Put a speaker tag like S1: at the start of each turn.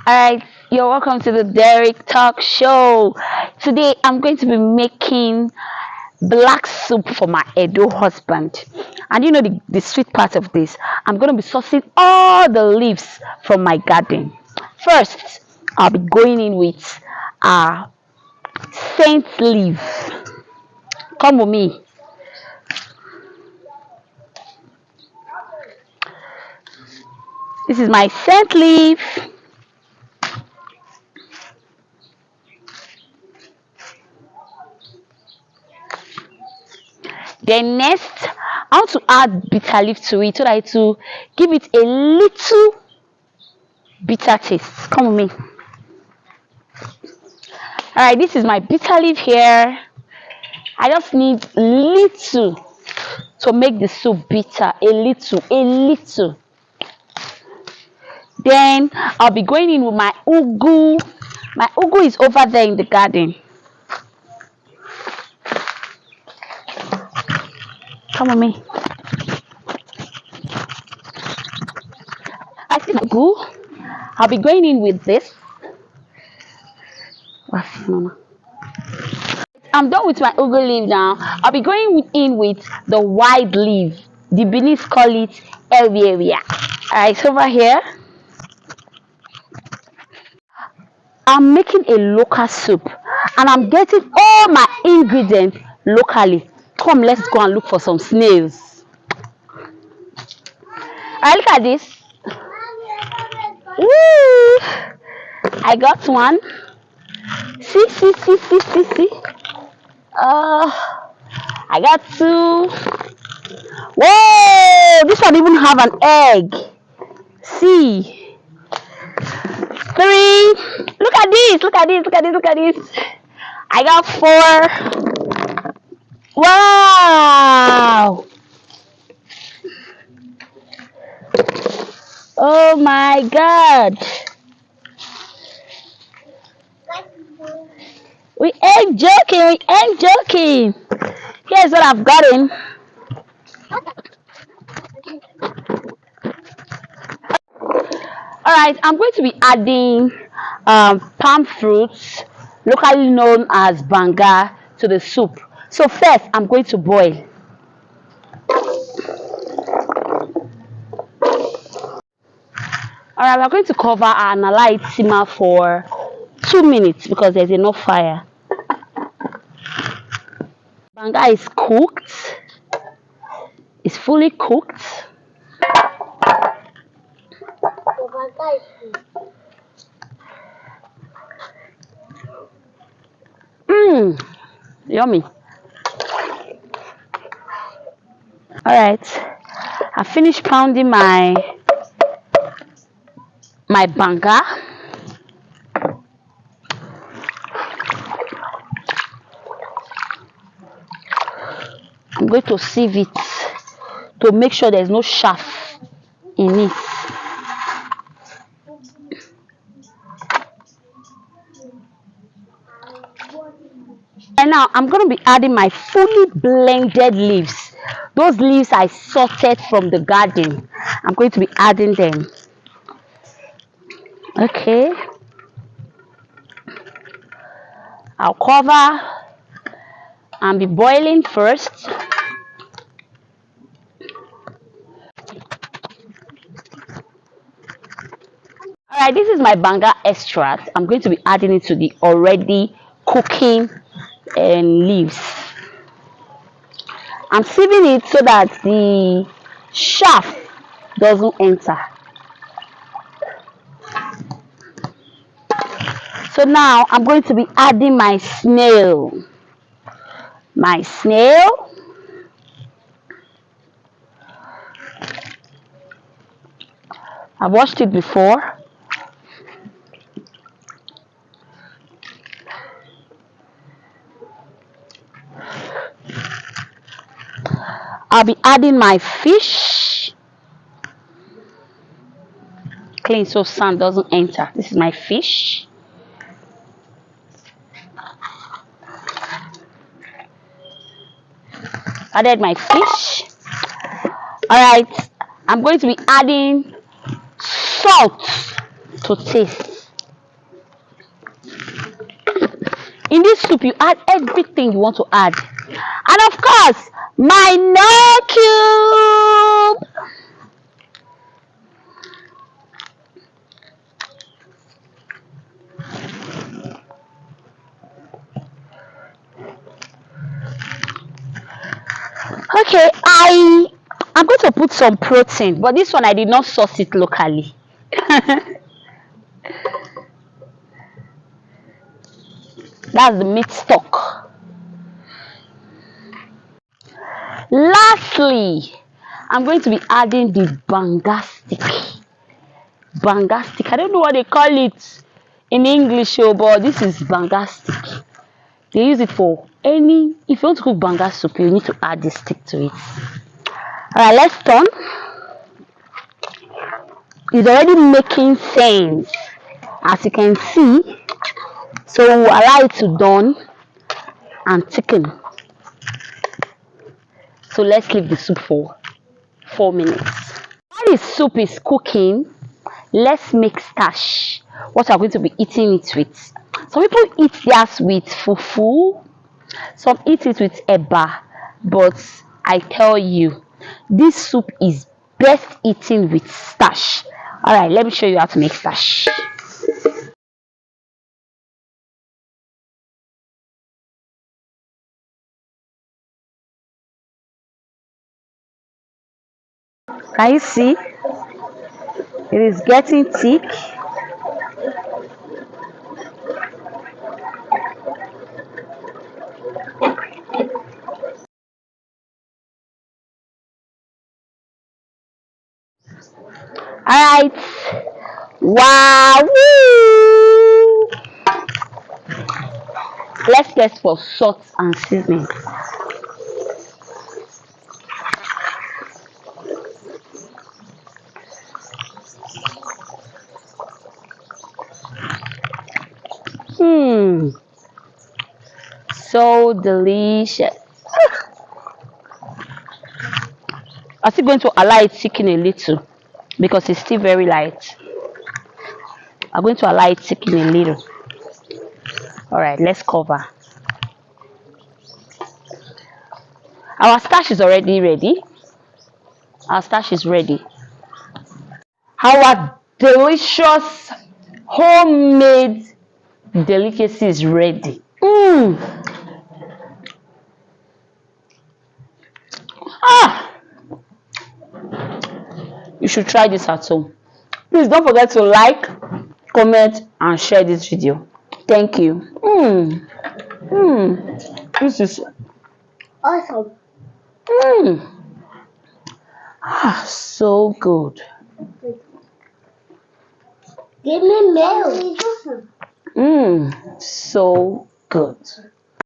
S1: Alright, you're welcome to the Derek Talk Show. Today I'm going to be making black soup for my Edo husband. And you know the sweet part of this, I'm going to be sourcing all the leaves from my garden. First, I'll be going in with uh, scent leaf. Come with me. This is my scent leaf. Then next, I want to add bitter leaf to it so that it will give it a little bitter taste. Come with me. Alright, this is my bitter leaf here. I just need little to make the soup bitter. A little, a little. Then I'll be going in with my ugu. My ugu is over there in the garden. Come with me. I see my ugu. I'll be going in with this. I'm done with my ugu leaf now. I'll be going in with the wide leaf. The Benis call it Elvieria. Alright, over here. I'm making a local soup and I'm getting all my ingredients locally. Come, let's go and look for some snails. Alright, look at this. Woo! I got one. See, see, see, see, see, see. I got two. Whoa! This one even have an egg. See. Three. Look at this. Look at this. Look at this. Look at this. I got four. Wow. Oh my God. We ain't joking. We ain't joking. Here's what I've gotten. Alright, I'm going to be adding palm fruits, locally known as banga, to the soup. So first, I'm going to boil. Alright, we're going to cover and allow it simmer for 2 minutes because there's enough fire. Banga is cooked. It's fully cooked. Mmm, yummy. Alright, I finished pounding my banga. I'm going to sieve it to make sure there's no chaff in it. And now I'm going to be adding my fully blended leaves. Those leaves I sorted from the garden. I'm going to be adding them. Okay. I'll cover and be boiling first. Alright, this is my banga extract. I'm going to be adding it to the already cooking leaves. I'm sieving it so that the chaff doesn't enter. So now I'm going to be adding my snail. My snail. I've washed it before. I'll be adding my fish. Clean so sand doesn't enter. This is my fish. Added my fish. Alright, I'm going to be adding salt to taste. In this soup, you add everything you want to add. And of course, my no cube. Okay, I'm going to put some protein, but this one I did not source it locally. That's the meat stock. Lastly, I'm going to be adding the banga stick. Banga stick. I don't know what they call it in English, but this is banga stick. They use it for any. If you want to cook banga soup, you need to add this stick to it. Alright, let's turn. It's already making sense, as you can see. So we'll allow it to dawn and thicken. So let's leave the soup for 4 minutes. While the soup is cooking, let's make starch. What we're going to be eating it with. Some people eat theirs with fufu. Some eat it with eba. But I tell you, this soup is best eaten with starch. Alright, let me show you how to make starch. Can you see? It is getting thick. Alright. Wow. Woo. Let's test for salt and seasoning. So delicious. I'm still going to allow it thicken a little because it's still very light. I'm going to allow it thicken a little. Alright, let's cover. Our starch is already ready. Our starch is ready. Our delicious homemade delicacy is ready. You should try this at home. Please don't forget to like, comment, and share this video. Thank you. This is
S2: Awesome.
S1: So good.
S2: Give me milk.
S1: So good.